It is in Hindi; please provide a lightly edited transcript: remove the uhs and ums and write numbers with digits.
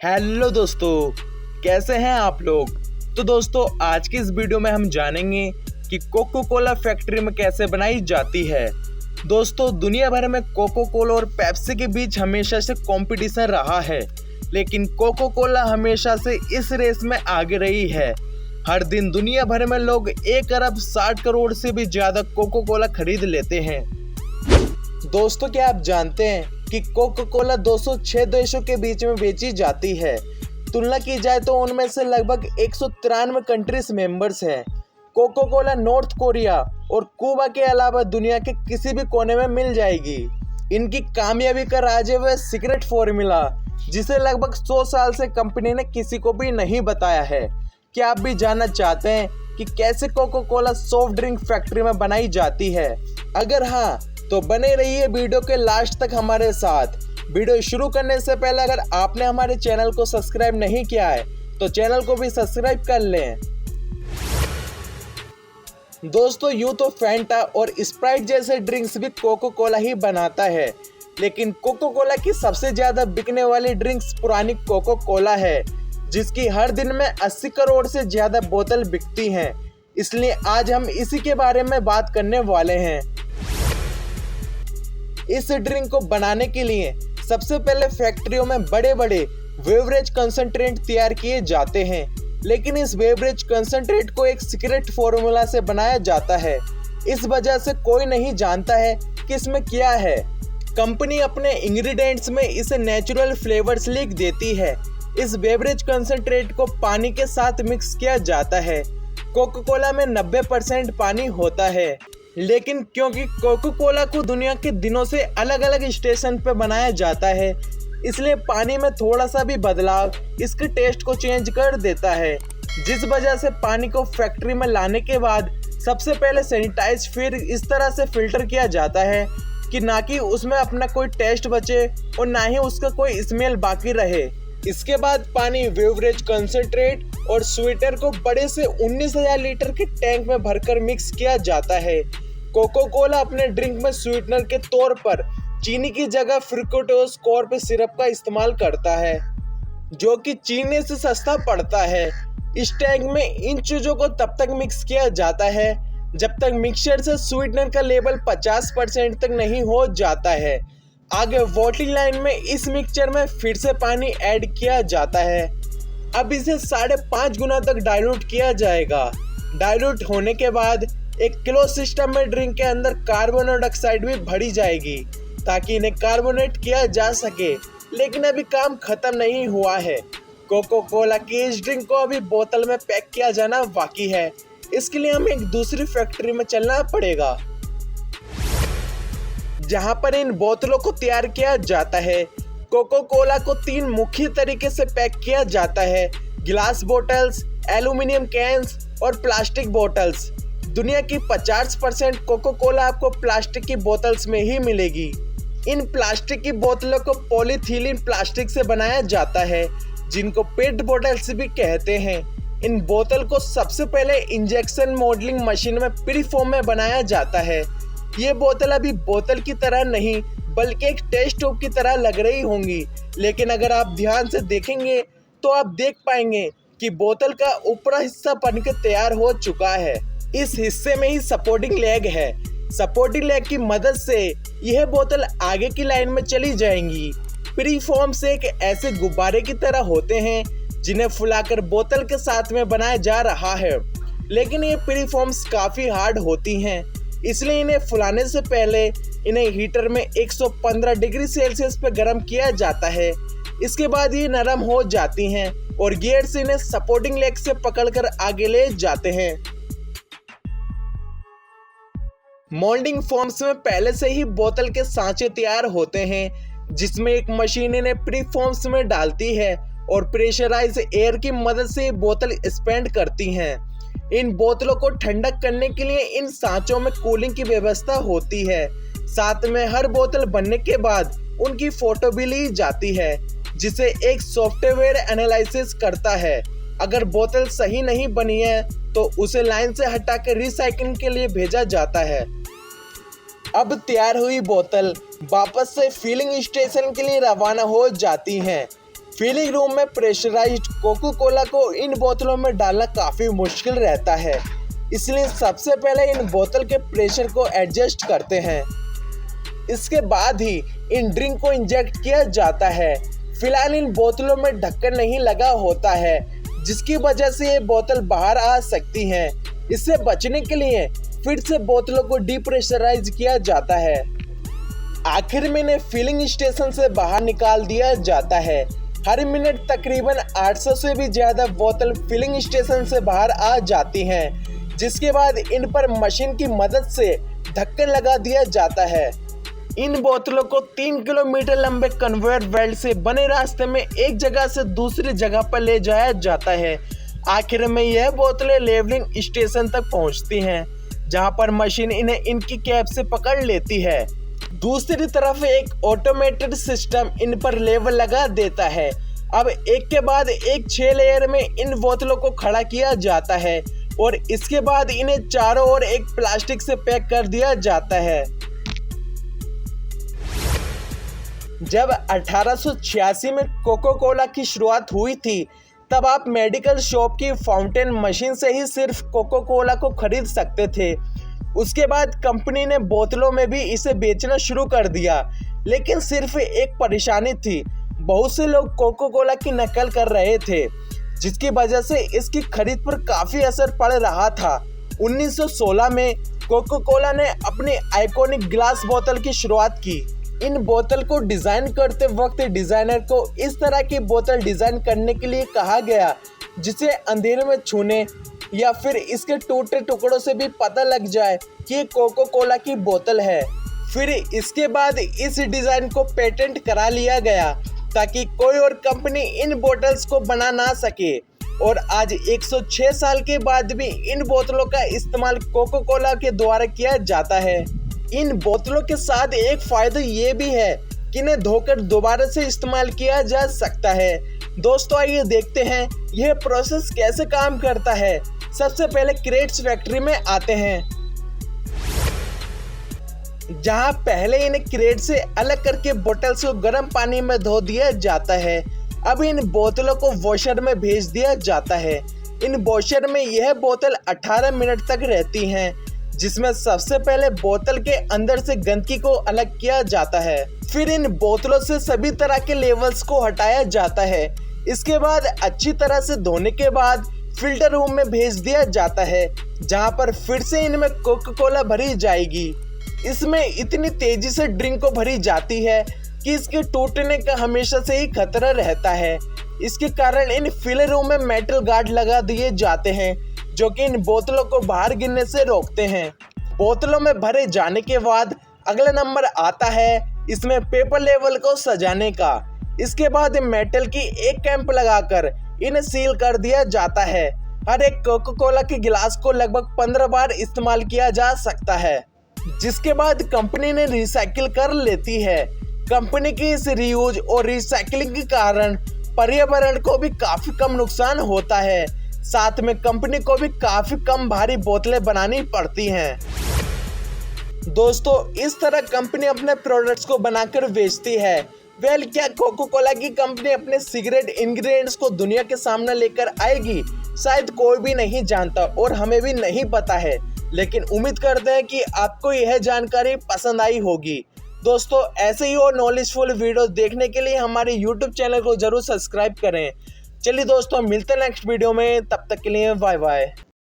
हेलो दोस्तों, कैसे हैं आप लोग। तो दोस्तों, आज की इस वीडियो में हम जानेंगे कि कोको कोला फैक्ट्री में कैसे बनाई जाती है। दोस्तों, दुनिया भर में कोको कोला और पेप्सी के बीच हमेशा से कंपटीशन रहा है, लेकिन कोको कोला हमेशा से इस रेस में आगे रही है। हर दिन दुनिया भर में लोग 1 अरब 60 करोड़ से भी ज़्यादा कोको कोला खरीद लेते हैं। दोस्तों, क्या आप जानते हैं कि कोको कोला 206 देशों के बीच में बेची जाती है। तुलना की जाए तो उनमें से लगभग 193 कंट्रीज मेंबर्स हैं। कोको कोला नॉर्थ कोरिया और क्यूबा के अलावा दुनिया के किसी भी कोने में मिल जाएगी। इनकी कामयाबी का राज है वह सीक्रेट फॉर्मूला, जिसे लगभग 100 साल से कंपनी ने किसी को भी नहीं बताया है। क्या आप भी जानना चाहते हैं कि कैसे Coca Cola soft drink factory में बनाई जाती है? अगर हाँ, तो बने रहिए वीडियो के लास्ट तक हमारे साथ। वीडियो शुरू करने से पहले अगर आपने हमारे चैनल को सब्सक्राइब नहीं किया है तो चैनल को भी सब्सक्राइब कर लें। दोस्तों, यूं तो फैंटा और स्प्राइट जैसे ड्रिंक्स भी कोको कोला ही बनाता है, लेकिन कोको कोला की सबसे ज्यादा बिकने वाली ड्रिंक्स पुरानी कोको कोला है, जिसकी हर दिन में 80 करोड़ से ज्यादा बोतल बिकती हैं। इसलिए आज हम इसी के बारे में बात करने वाले हैं। इस ड्रिंक को बनाने के लिए सबसे पहले फैक्ट्रियों में बड़े बड़े बेवरेज कंसंट्रेट तैयार किए जाते हैं, लेकिन इस बेवरेज कंसंट्रेट को एक सीक्रेट फॉर्मूला से बनाया जाता है। इस वजह से कोई नहीं जानता है कि इसमें क्या है। कंपनी अपने इंग्रेडिएंट्स में इसे नेचुरल फ्लेवर्स लिख देती है। इस बेवरेज कंसंट्रेट को पानी के साथ मिक्स किया जाता है। कोको कोला में 90% पानी होता है, लेकिन क्योंकि कोको कोला को दुनिया के दिनों से अलग अलग स्टेशन पर बनाया जाता है, इसलिए पानी में थोड़ा सा भी बदलाव इसके टेस्ट को चेंज कर देता है। जिस वजह से पानी को फैक्ट्री में लाने के बाद सबसे पहले सैनिटाइज फिर इस तरह से फिल्टर किया जाता है कि ना कि उसमें अपना कोई टेस्ट बचे और ना ही उसका कोई स्मेल बाकी रहे। इसके बाद पानी, बेवरेज कंसंट्रेट और स्वीटनर को बड़े से 19,000 लीटर के टैंक में भरकर मिक्स किया जाता है। कोको कोला अपने ड्रिंक में स्वीटनर के तौर पर चीनी की जगह फ्रुक्टोज कॉर्प सिरप का इस्तेमाल करता है, जो कि चीनी से सस्ता पड़ता है। इस टैंक में इन चीज़ों को तब तक मिक्स किया जाता है जब तक मिक्सचर से स्वीटनर का लेवल 50% तक नहीं हो जाता है। आगे बॉटलिंग लाइन में इस मिक्सचर में फिर से पानी ऐड किया जाता है। अब इसे 5.5 गुना तक डाइल्यूट किया जाएगा। डाइल्यूट होने के बाद एक क्लोज सिस्टम में ड्रिंक के अंदर कार्बन डाइऑक्साइड भी भरी जाएगी ताकि इन्हें कार्बोनेट किया जा सके, लेकिन अभी काम खत्म नहीं हुआ है। कोको कोला की इस ड्रिंक को अभी बोतल में पैक किया जाना बाकी है। इसके लिए हमें एक दूसरी फैक्ट्री में चलना पड़ेगा, जहां पर इन बोतलों को तैयार किया जाता है। कोको कोला को 3 मुख्य तरीके से पैक किया जाता है: ग्लास बोतल्स, एल्यूमिनियम कैंस और प्लास्टिक बोतल्स। दुनिया की 50% कोको कोला आपको प्लास्टिक की बोतल्स में ही मिलेगी। इन प्लास्टिक की बोतलों को पॉलीथिलीन प्लास्टिक से बनाया जाता है, जिनको पेट बोतल्स भी कहते हैं। इन बोतल को सबसे पहले इंजेक्शन मोल्डिंग मशीन में प्री फॉर्म में बनाया जाता है। ये बोतल अभी बोतल की तरह नहीं बल्कि एक टेस्ट ट्यूब की तरह लग रही होंगी, लेकिन अगर आप ध्यान से देखेंगे तो आप देख पाएंगे कि बोतल का ऊपरी हिस्सा बनकर तैयार हो चुका है। इस हिस्से में ही सपोर्टिंग लेग है। सपोर्टिंग लेग की मदद से यह बोतल आगे की लाइन में चली जाएंगी। प्री फॉर्म से एक ऐसे गुब्बारे की तरह होते हैं जिन्हें फुलाकर बोतल के साथ में बनाया जा रहा है, लेकिन ये प्री फॉर्म्स काफ़ी हार्ड होती हैं, इसलिए इन्हें फुलाने से पहले इन्हें हीटर में 115 डिग्री सेल्सियस पर गर्म किया जाता है। इसके बाद ये नरम हो जाती हैं और गियर से इन्हें सपोर्टिंग लेग से पकड़कर आगे ले जाते हैं। मोल्डिंग फॉर्म्स में पहले से ही बोतल के सांचे तैयार होते हैं, जिसमें एक मशीन इन्हें प्री फॉर्म्स में डालती है और प्रेशराइज एयर की मदद से बोतल एक्सपेंड करती हैं। इन बोतलों को ठंडक करने के लिए इन सांचों में कूलिंग की व्यवस्था होती है। साथ में हर बोतल बनने के बाद उनकी फोटो भी ली जाती है, जिसे एक सॉफ्टवेयर एनालिसिस करता है। अगर बोतल सही नहीं बनी है तो उसे लाइन से हटाकर रिसाइकलिंग के लिए भेजा जाता है। अब तैयार हुई बोतल वापस से फिलिंग स्टेशन के लिए रवाना हो जाती हैं। फिलिंग रूम में प्रेशराइज्ड कोको कोला को इन बोतलों में डालना काफ़ी मुश्किल रहता है, इसलिए सबसे पहले इन बोतल के प्रेशर को एडजस्ट करते हैं। इसके बाद ही इन ड्रिंक को इंजेक्ट किया जाता है। फिलहाल इन बोतलों में ढक्कन नहीं लगा होता है, जिसकी वजह से ये बोतल बाहर आ सकती हैं। इससे बचने के लिए फिर से बोतलों को डीप्रेशराइज किया जाता है। आखिर में इन्हें फिलिंग स्टेशन से बाहर निकाल दिया जाता है। हर मिनट तकरीबन 800 से भी ज़्यादा बोतल फिलिंग स्टेशन से बाहर आ जाती हैं, जिसके बाद इन पर मशीन की मदद से ढक्कन लगा दिया जाता है। इन बोतलों को 3 किलोमीटर लंबे कन्वेयर बेल्ट से बने रास्ते में एक जगह से दूसरी जगह पर ले जाया जाता है। आखिर में यह बोतलें लेवलिंग स्टेशन तक पहुंचती हैं, जहां पर मशीन इन्हें इनकी कैप से पकड़ लेती है। दूसरी तरफ एक ऑटोमेटेड सिस्टम इन पर लेवल लगा देता है। अब एक के बाद एक 6 लेयर में इन बोतलों को खड़ा किया जाता है और इसके बाद इन्हें चारों ओर एक प्लास्टिक से पैक कर दिया जाता है। जब 1886 में कोको कोला की शुरुआत हुई थी, तब आप मेडिकल शॉप की फाउंटेन मशीन से ही सिर्फ कोको कोला को खरीद सकते थे। उसके बाद कंपनी ने बोतलों में भी इसे बेचना शुरू कर दिया, लेकिन सिर्फ एक परेशानी थी, बहुत से लोग कोको कोला की नकल कर रहे थे, जिसकी वजह से इसकी खरीद पर काफ़ी असर पड़ रहा था। 1916 में कोको कोला ने अपनी आइकॉनिक ग्लास बोतल की शुरुआत की। इन बोतल को डिज़ाइन करते वक्त डिज़ाइनर को इस तरह की बोतल डिज़ाइन करने के लिए कहा गया, जिसे अंधेरे में छूने या फिर इसके टूटे टुकड़ों से भी पता लग जाए कि ये कोको कोला की बोतल है। फिर इसके बाद इस डिज़ाइन को पेटेंट करा लिया गया, ताकि कोई और कंपनी इन बोतल्स को बना ना सके। और आज 106 साल के बाद भी इन बोतलों का इस्तेमाल कोको कोला के द्वारा किया जाता है। इन बोतलों के साथ एक फ़ायदा ये भी है कि इन्हें धोकर दोबारा से इस्तेमाल किया जा सकता है। दोस्तों, आइए देखते हैं यह प्रोसेस कैसे काम करता है। सबसे पहले क्रेट्स फैक्ट्री में आते हैं, जहां पहले इन्हें क्रेट से अलग करके बोतल्स को गर्म पानी में धो दिया जाता है। अब इन बोतलों को वॉशर में भेज दिया जाता है। इन वॉशर में यह बोतल 18 मिनट तक रहती हैं, जिसमें सबसे पहले बोतल के अंदर से गंदगी को अलग किया जाता है। फिर इन बोतलों से सभी तरह के लेवल्स को हटाया जाता है। इसके बाद अच्छी तरह से धोने के बाद फिल्टर रूम में भेज दिया जाता है, जहां पर फिर से इनमें कोको कोला भरी जाएगी। इसमें इतनी तेजी से ड्रिंक को भरी जाती है कि इसके टूटने का हमेशा से ही खतरा रहता है। इसके कारण इन फिलर रूम में मेटल गार्ड लगा दिए जाते हैं, जो कि इन बोतलों को बाहर गिरने से रोकते हैं। बोतलों में भरे जाने के बाद अगला नंबर आता है इसमें पेपर लेवल को सजाने का। इसके बाद मेटल की एक कैंप लगाकर इन्हें सील कर दिया जाता है। हर एक कोको कोला के गिलास को लगभग 15 बार इस्तेमाल किया जा सकता है, जिसके बाद कंपनी ने रिसाइकिल कर लेती है। कंपनी की इस रीयूज और रिसाइकिलिंग के कारण पर्यावरण को भी काफ़ी कम नुकसान होता है। साथ में कंपनी को भी काफ़ी कम भारी बोतलें बनानी पड़ती हैं। दोस्तों, इस तरह कंपनी अपने प्रोडक्ट्स को बनाकर बेचती है। क्या कोको कोला की कंपनी अपने सीक्रेट इंग्रेडिएंट्स को दुनिया के सामने लेकर आएगी? शायद कोई भी नहीं जानता और हमें भी नहीं पता है, लेकिन उम्मीद करते हैं कि आपको यह जानकारी पसंद आई होगी। दोस्तों, ऐसे ही और नॉलेजफुल वीडियो देखने के लिए हमारे YouTube चैनल को जरूर सब्सक्राइब करें। चलिए दोस्तों, मिलते हैं नेक्स्ट वीडियो में, तब तक के लिए बाय बाय।